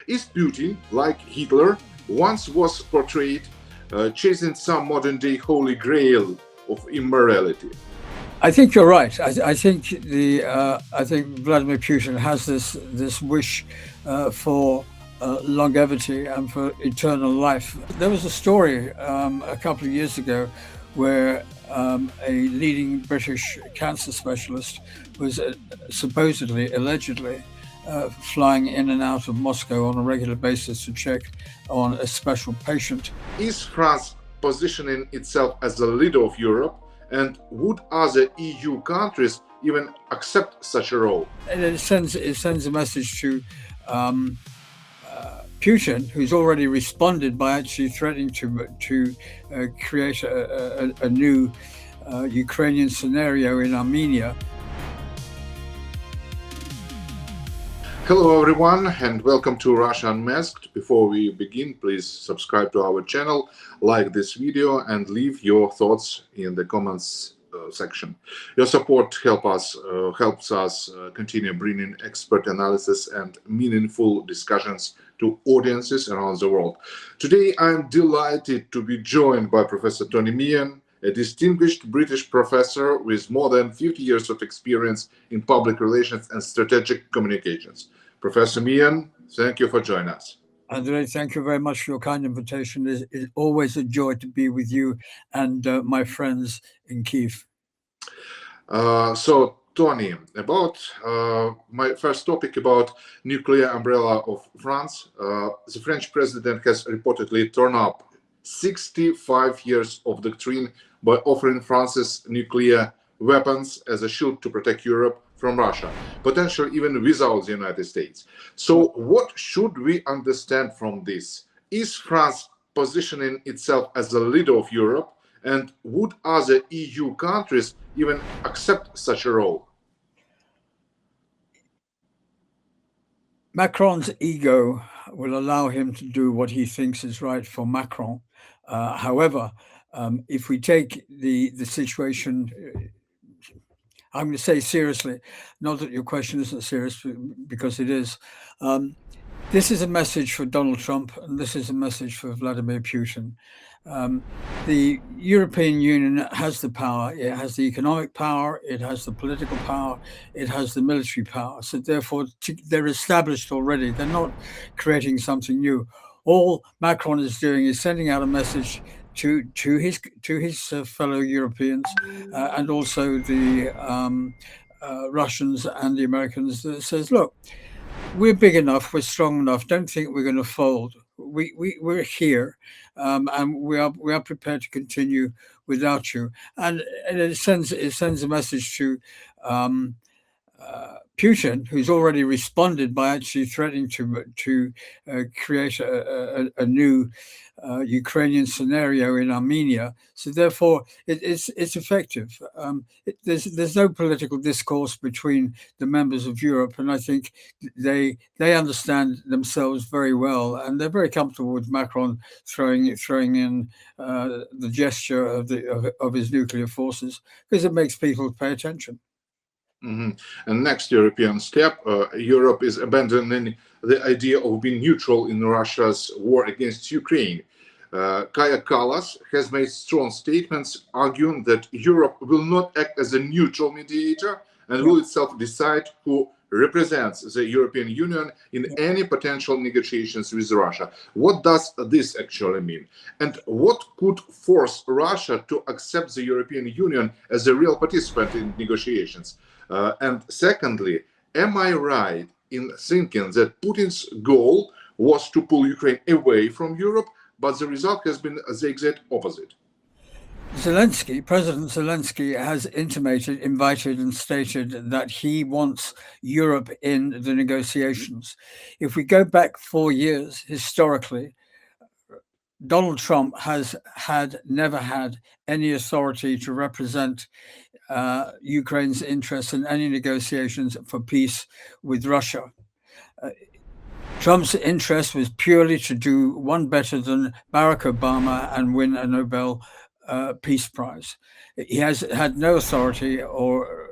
Is Putin, like Hitler, once was portrayed, chasing some modern-day holy grail of immortality? I think you're right. I think Vladimir Putin has this wish for longevity and for eternal life. There was a story a couple of years ago where a leading British cancer specialist was supposedly, allegedly, flying in and out of Moscow on a regular basis to check on a special patient. Is France positioning itself as the leader of Europe, and would other EU countries even accept such a role? And it sends a message to Putin, who's already responded by actually threatening to create a new Ukrainian scenario in Armenia. Hello everyone and welcome to Russia Unmasked. Before we begin, please subscribe to our channel, like this video and leave your thoughts in the comments section. Your support helps us continue bringing expert analysis and meaningful discussions to audiences around the world. Today I'm delighted to be joined by Professor Tony Meehan, a distinguished British professor with more than 50 years of experience in public relations and strategic communications. Professor Meehan, thank you for joining us. Andrei, thank you very much for your kind invitation. It's always a joy to be with you and my friends in Kyiv. So, Tony, about my first topic about nuclear umbrella of France. The French president has reportedly torn up 65 years of doctrine by offering France's nuclear weapons as a shield to protect Europe from Russia, potentially even without the United States. So what should we understand from this? Is France positioning itself as the leader of Europe, and would other EU countries even accept such a role? Macron's ego will allow him to do what he thinks is right for Macron. However, if we take the situation, I'm going to say seriously, not that your question isn't serious, because it is. This is a message for Donald Trump, and this is a message for Vladimir Putin. The European Union has the power. It has the economic power. It has the political power. It has the military power. So therefore, they're established already. They're not creating something new. All Macron is doing is sending out a message to his fellow Europeans and also the Russians and the Americans that says, look, we're big enough, we're strong enough, don't think we're going to fold. We're here and we are prepared to continue without you. And it sends a message to Putin, who's already responded by actually threatening to create a new Ukrainian scenario in Armenia. So therefore, it's effective. There's no political discourse between the members of Europe, and I think they understand themselves very well, and they're very comfortable with Macron throwing in the gesture of his nuclear forces, because it makes people pay attention. Mm-hmm. And next European step, Europe is abandoning the idea of being neutral in Russia's war against Ukraine. Kaja Kallas has made strong statements arguing that Europe will not act as a neutral mediator and will itself decide who represents the European Union in any potential negotiations with Russia. What does this actually mean? And what could force Russia to accept the European Union as a real participant in negotiations? And secondly, am I right in thinking that Putin's goal was to pull Ukraine away from Europe, but the result has been the exact opposite? President Zelensky has invited and stated that he wants Europe in the negotiations. If we go back 4 years, historically, Donald Trump has never had any authority to represent Ukraine's interests in any negotiations for peace with Russia. Trump's interest was purely to do one better than Barack Obama and win a Nobel Peace Prize. He has had no authority or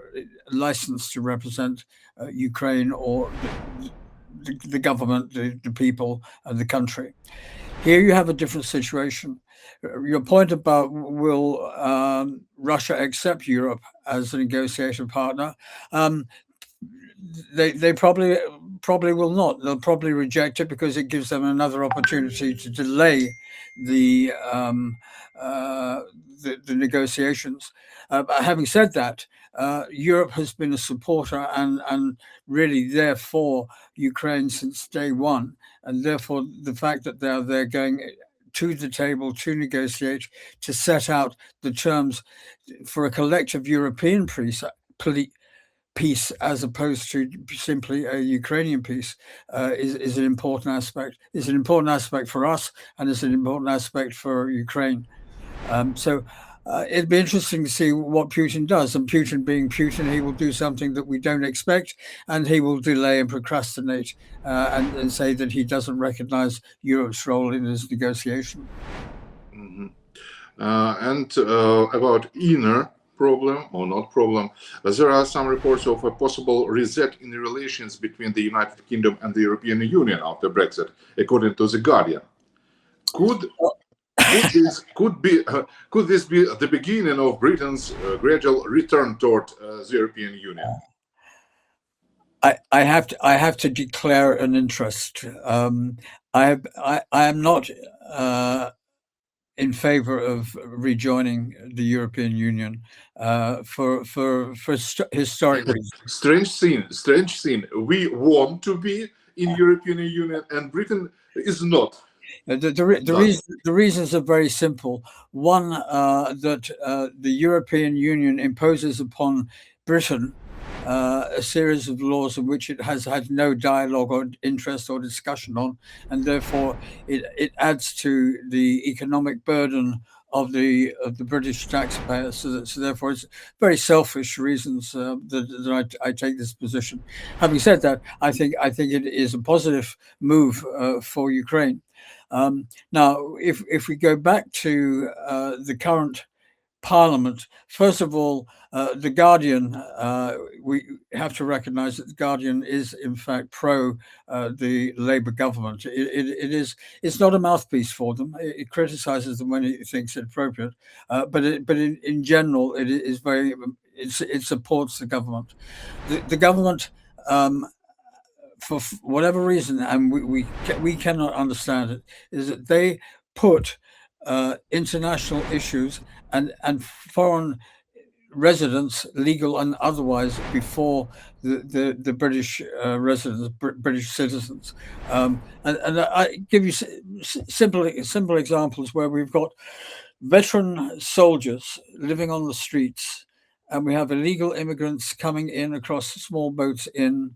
license to represent Ukraine or the government, the people, and the country. Here you have a different situation. Your point about will Russia accept Europe as a negotiation partner? They probably will not. They'll probably reject it because it gives them another opportunity to delay the negotiations. But having said that, Europe has been a supporter and really there for Ukraine since day one, and therefore the fact that they're going to the table to negotiate, to set out the terms for a collective European peace as opposed to simply a Ukrainian peace is an important aspect. It's an important aspect for us, and it's an important aspect for Ukraine. So it'd be interesting to see what Putin does. And Putin being Putin, he will do something that we don't expect, and he will delay and procrastinate and say that he doesn't recognize Europe's role in this negotiation. Mm-hmm. And about inner problem or not problem, there are some reports of a possible reset in the relations between the United Kingdom and the European Union after Brexit, according to The Guardian. Could this be the beginning of Britain's gradual return toward the European Union? I have to declare an interest. I am not in favor of rejoining the European Union for historic reasons. Strange thing. We want to be in European Union, and Britain is not. The reasons are very simple. One, that the European Union imposes upon Britain a series of laws in which it has had no dialogue or interest or discussion on, and therefore it adds to the economic burden of the British taxpayer. So therefore, it's very selfish reasons that I take this position. Having said that, I think it is a positive move for Ukraine. Now, if we go back to the current Parliament, first of all, the Guardian, we have to recognise that the Guardian is in fact pro the Labour government. It's not a mouthpiece for them. It criticises them when it thinks it appropriate, but in general, it supports the government. The government. For whatever reason, and we cannot understand it, is that they put international issues and foreign residents, legal and otherwise, before the British residents, British citizens. And I give you simple examples where we've got veteran soldiers living on the streets, and we have illegal immigrants coming in across small boats in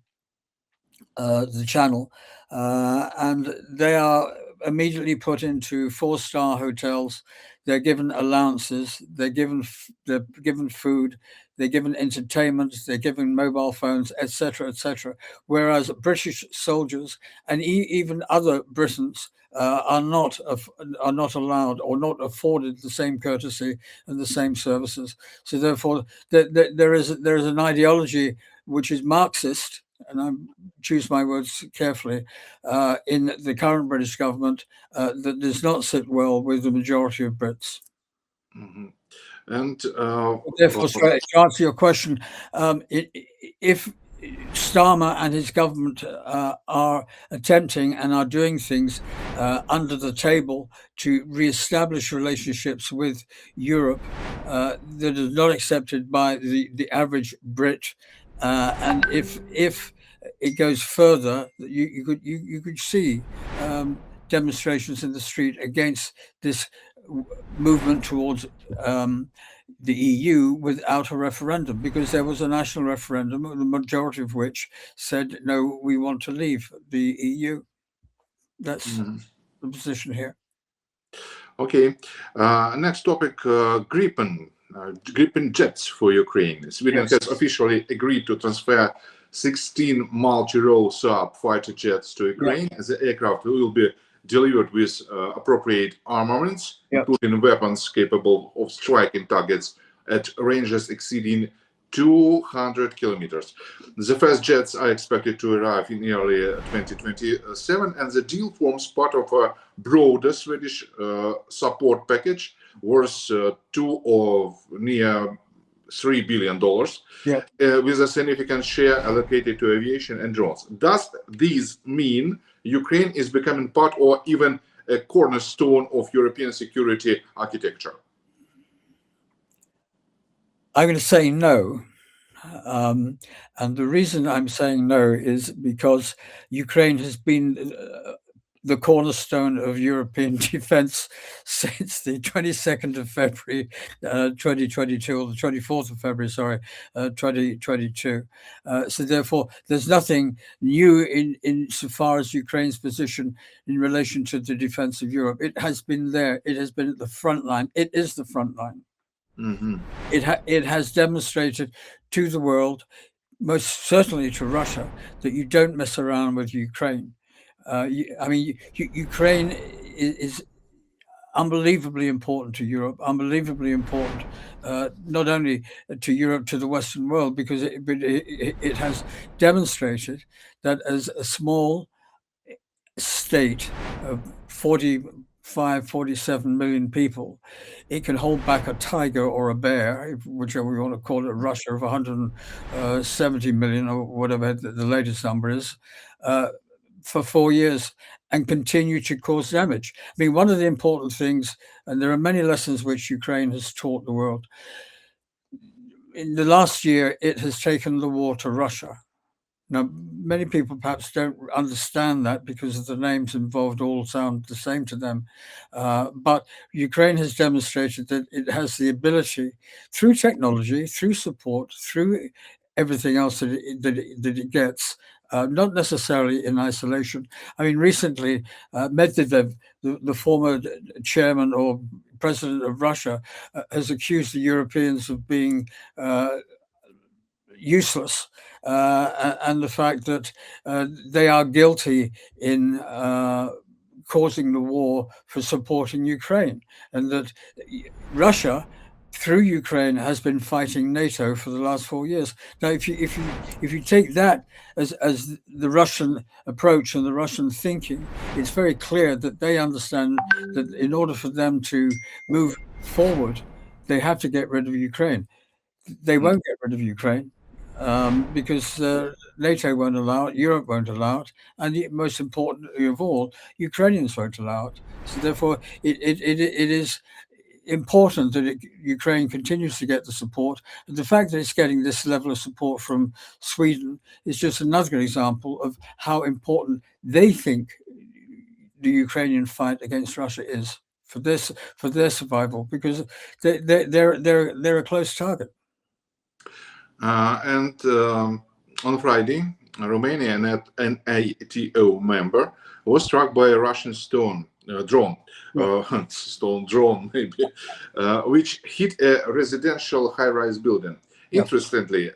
the channel, and they are immediately put into 4-star hotels. They're given allowances, they're given food, they're given entertainment, they're given mobile phones, etc., etc. Whereas British soldiers and even other Britons are not allowed or not afforded the same courtesy and the same services. So therefore, there is an ideology which is Marxist, and I choose my words carefully, in the current British government that does not sit well with the majority of Brits. Mm-hmm. And therefore, to answer your question, if Starmer and his government are attempting and are doing things under the table to re-establish relationships with Europe that is not accepted by the average Brit, and if it goes further, you could see demonstrations in the street against this movement towards the EU without a referendum, because there was a national referendum, the majority of which said, no, we want to leave the EU. That's the position here. Okay. Next topic, Gripen jets for Ukraine. Sweden has officially agreed to transfer 16 multi-role Saab fighter jets to Ukraine. The aircraft will be delivered with appropriate armaments, including weapons capable of striking targets at ranges exceeding 200 kilometers. The first jets are expected to arrive in early 2027, and the deal forms part of a broader Swedish support package worth near $3 billion, with a significant share allocated to aviation and drones. Does this mean Ukraine is becoming part or even a cornerstone of European security architecture? I'm going to say no. And the reason I'm saying no is because Ukraine has been the cornerstone of European defense since the 22nd of February, 2022, or the 24th of February, 2022. So therefore, there's nothing new in so far as Ukraine's position in relation to the defense of Europe. It has been there. It has been at the front line. It is the front line. Mm-hmm. It has demonstrated to the world, most certainly to Russia, that you don't mess around with Ukraine. Ukraine is unbelievably important to Europe, unbelievably important not only to Europe, to the Western world, because it has demonstrated that as a small state of 47 million people, it can hold back a tiger or a bear, whichever we want to call it, Russia of 170 million or whatever the latest number is, for 4 years and continue to cause damage. I mean, one of the important things, and there are many lessons which Ukraine has taught the world, in the last year, it has taken the war to Russia. Now, many people perhaps don't understand that because the names involved all sound the same to them. But Ukraine has demonstrated that it has the ability, through technology, through support, through everything else that it gets, not necessarily in isolation. I mean, recently, Medvedev, the former chairman or president of Russia, has accused the Europeans of being useless, and the fact that they are guilty in causing the war for supporting Ukraine, and that Russia, through Ukraine, has been fighting NATO for the last 4 years. Now, if you take that as the Russian approach and the Russian thinking, it's very clear that they understand that in order for them to move forward, they have to get rid of Ukraine. They won't get rid of Ukraine because NATO won't allow it, Europe won't allow it, and most importantly of all, Ukrainians won't allow it. So therefore, it is important that Ukraine continues to get the support. And the fact that it's getting this level of support from Sweden is just another example of how important they think the Ukrainian fight against Russia is for their survival, because they're a close target. On Friday, a Romanian NATO member was struck by a Russian drone, maybe, which hit a residential high-rise building. Interestingly,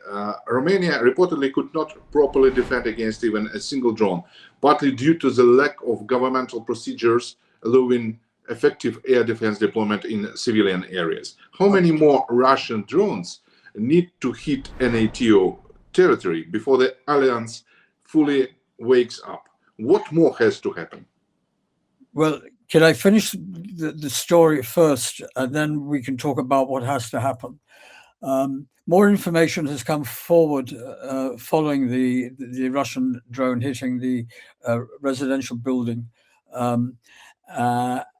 Romania reportedly could not properly defend against even a single drone, partly due to the lack of governmental procedures allowing effective air defense deployment in civilian areas. How many more Russian drones need to hit NATO territory before the alliance fully wakes up? What more has to happen? Well, can I finish the story first, and then we can talk about what has to happen? More information has come forward following the Russian drone hitting the residential building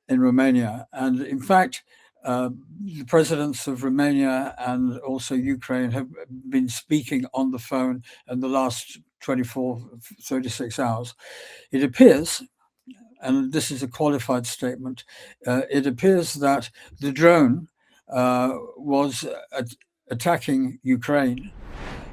in Romania. And in fact, the presidents of Romania and also Ukraine have been speaking on the phone in the last 36 hours. It appears, and this is a qualified statement, it appears that the drone was attacking Ukraine.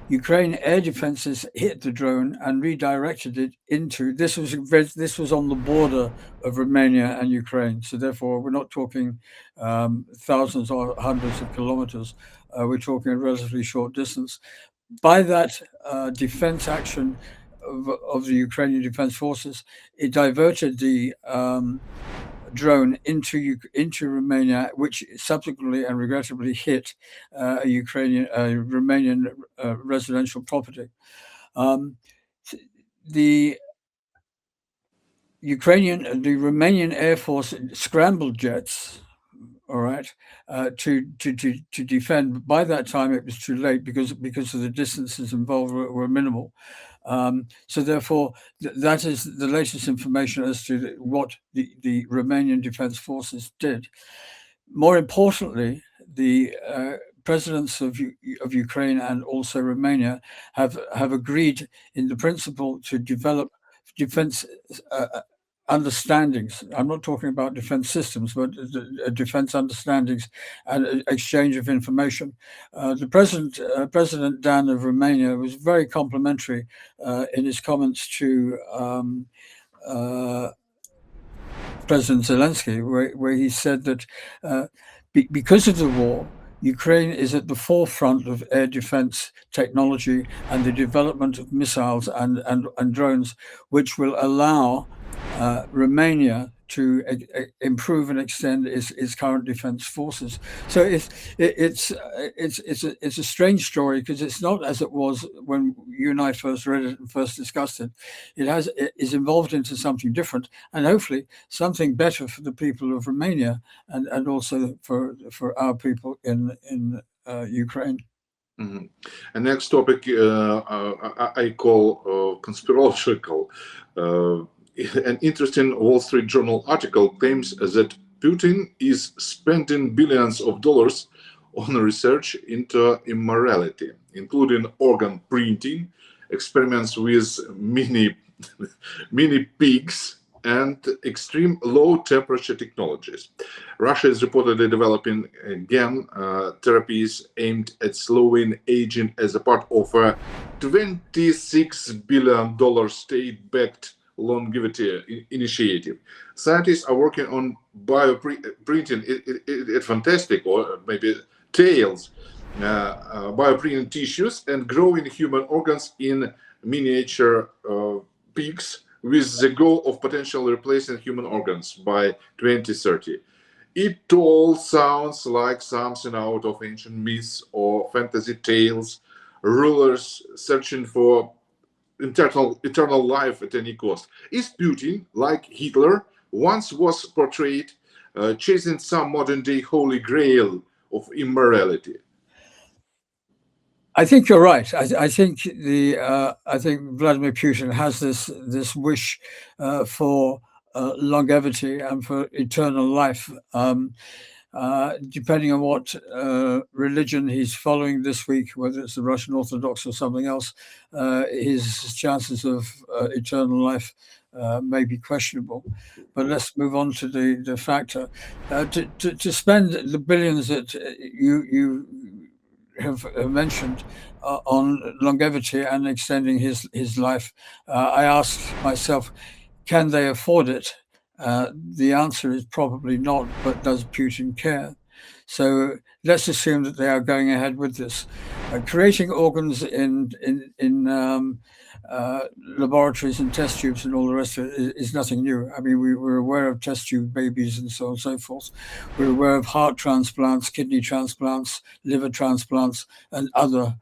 Ukraine air defenses hit the drone and redirected it into, this was on the border of Romania and Ukraine. So therefore, we're not talking thousands or hundreds of kilometers. We're talking a relatively short distance. By that defense action of the Ukrainian Defense Forces, it diverted the drone into Romania, which subsequently and regrettably hit a Romanian residential property. The Romanian Air Force scrambled jets, all right, to defend. But by that time, it was too late because of the distances involved were minimal. So therefore, that is the latest information as to what the Romanian Defense Forces did. More importantly, the presidents of Ukraine and also Romania have agreed in the principle to develop defense understandings. I'm not talking about defense systems, but defense understandings and exchange of information. The President Dan of Romania was very complimentary in his comments to President Zelensky, where he said that because of the war, Ukraine is at the forefront of air defense technology and the development of missiles and drones, which will allow Romania to improve and extend its current defense forces. So it's a strange story because it's not as it was when you and I first read it and first discussed it. It is evolved into something different, and hopefully something better for the people of Romania and also for our people in Ukraine. Mm-hmm. And next topic I call conspirological. An interesting Wall Street Journal article claims that Putin is spending billions of dollars on research into immortality, including organ printing, experiments with mini pigs, and extreme low temperature technologies. Russia is reportedly developing GAN therapies aimed at slowing aging as a part of a $26 billion state-backed longevity initiative. Scientists are working on bioprinting. It's fantastic, or maybe tails, bioprinting tissues and growing human organs in miniature pigs, with the goal of potentially replacing human organs by 2030. It all sounds like something out of ancient myths or fantasy tales, rulers searching for eternal life at any cost. Is Putin, like Hitler once was portrayed, chasing some modern-day holy grail of immorality? I think you're right. I think Vladimir Putin has this wish for longevity and for eternal life. Depending on what religion he's following this week, whether it's the Russian Orthodox or something else, his chances of eternal life may be questionable. But let's move on to the factor. To spend the billions that you have mentioned on longevity and extending his life, I ask myself, can they afford it? The answer is probably not, but does Putin care? So let's assume that they are going ahead with this. Creating organs in laboratories and test tubes and all the rest of it is nothing new. I mean, we're aware of test tube babies and so on and so forth. We're aware of heart transplants, kidney transplants, liver transplants, and other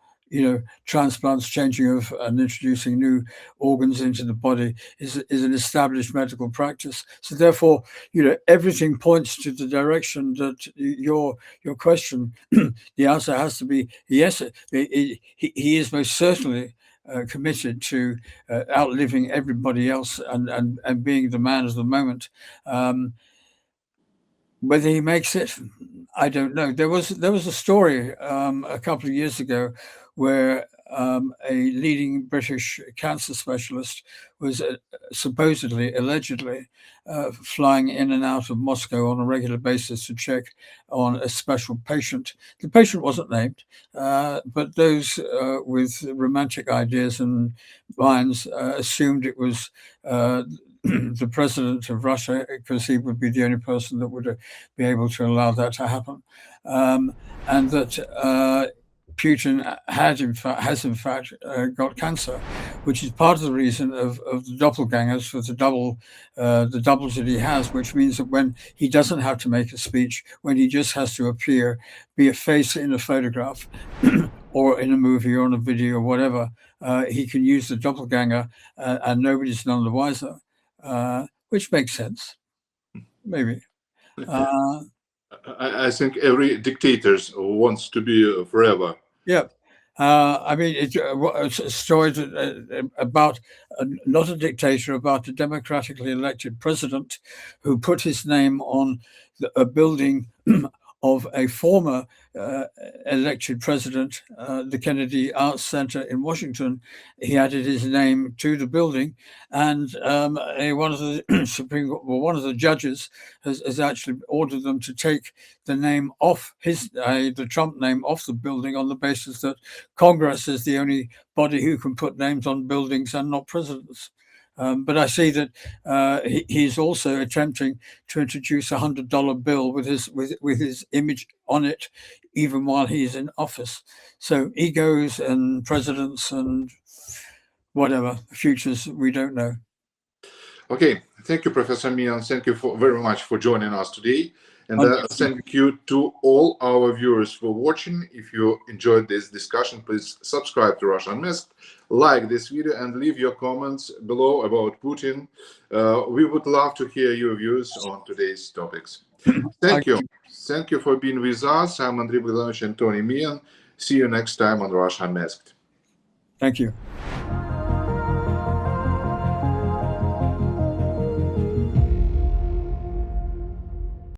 transplants, changing of and introducing new organs into the body is an established medical practice. So therefore, everything points to the direction that your question, the answer has to be yes. He is most certainly committed to outliving everybody else and being the man of the moment. Whether he makes it, I don't know. There was a story a couple of years ago where a leading British cancer specialist was supposedly, allegedly, flying in and out of Moscow on a regular basis to check on a special patient. The patient wasn't named, but those with romantic ideas and minds assumed it was the president of Russia, because he would be the only person that would be able to allow that to happen, and that Putin has in fact got cancer, which is part of the reason of the doppelgangers, for the doubles that he has, which means that when he doesn't have to make a speech, when he just has to appear, be a face in a photograph or in a movie or in a video or whatever, he can use the doppelganger and nobody's none the wiser, which makes sense, maybe. I think every dictator wants to be forever. Yeah. I mean, it's a story about not a dictator, about a democratically elected president who put his name on a building of a former elected president, the Kennedy Arts Center in Washington. He added his name to the building, and one of the judges has actually ordered them to take the name off the Trump name off the building on the basis that Congress is the only body who can put names on buildings and not presidents. But I see that he's also attempting to introduce $100 bill with his image on it, even while he's in office. So egos and presidents and whatever futures, we don't know. Okay, thank you, Professor Meehan. Thank you very much for joining us today. And thank you to all our viewers for watching. If you enjoyed this discussion, please subscribe to Russia Unmasked, like this video, and leave your comments below about Putin. We would love to hear your views on today's topics. Thank you. Thank you for being with us. I'm Andrei Bogdanovich and Tony Meehan. See you next time on Russia Unmasked. Thank you.